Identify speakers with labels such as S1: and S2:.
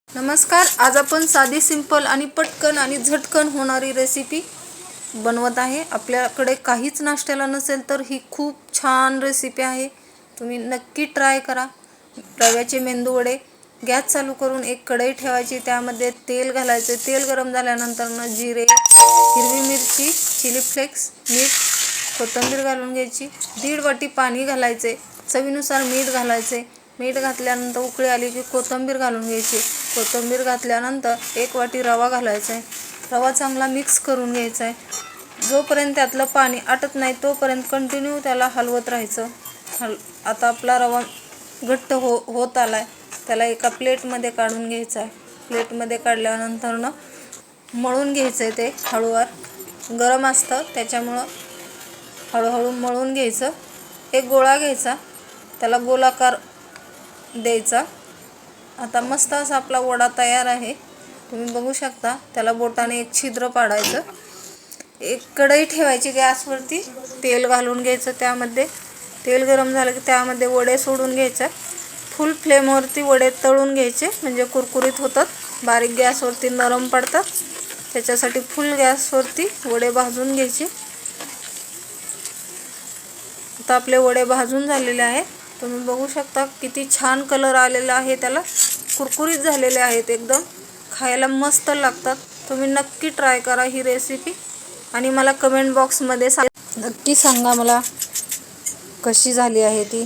S1: नमस्कार. आज आपण साधी सिंपल आणि पटकन आणि झटकन होणारी रेसिपी बनवत आहे. आपल्याकडे काहीच नाश्त्याला नसेल तर ही खूप छान रेसिपी आहे. तुम्ही नक्की ट्राय करा. रव्याचे मेंदू वडे. गॅस चालू करून एक कढई ठेवायची, त्यामध्ये तेल घालायचे. तेल गरम झाल्यानंतर जिरे, हिरवी मिरची, चिली फ्लेक्स, मीठ, कोथिंबीर घालून घ्यायची. 1.5 वाटी पाणी घालायचे. चवीनुसार मीठ घालायचे. मीठ घातल्यानंतर उकळी आली की कोथिंबीर घालून घ्यायची. कोथिंबीर घातल्यानंतर 1 वाटी रवा घालायचा आहे. रवा चांगला मिक्स करून घ्यायचा आहे. जोपर्यंत त्यातलं पाणी आटत नाही तोपर्यंत कंटिन्यू त्याला हलवत राहायचं. आता आपला रवा घट्ट होत आला आहे. त्याला एका प्लेटमध्ये काढून घ्यायचा आहे. प्लेटमध्ये काढल्यानंतर मळून घ्यायचं आहे. ते हळूवार गरम असतं त्याच्यामुळं हळूहळू मळून घ्यायचं. एक गोळा घ्यायचा, त्याला गोलाकार द्यायचा. आता मस्त असा आपला वडा तयार आहे. तुम्ही बघू शकता. त्याला बोटाने एक छिद्र पाडायचं. एक कढई ठेवायची गॅसवरती. तेल घालून घ्यायचं. त्यामध्ये तेल गरम झालं की त्यामध्ये वडे सोडून घ्यायचे. फुल फ्लेमवरती वडे तळून घ्यायचे, म्हणजे कुरकुरीत होतात. बारीक गॅसवरती नरम पडतात, त्याच्यासाठी फुल गॅसवरती वडे भाजून घ्यायचे. आता आपले वडे भाजून झालेले आहेत. तुम्ही बघू शकता किती छान कलर आलेला आहे. त्याला कुरकुरीत झालेले आहेत. एकदम खायला मस्त लागतात. तुम्ही नक्की ट्राय करा ही रेसिपी आणि मला कमेंट बॉक्समध्ये नक्की सांगा मला कशी झाली आहे ती.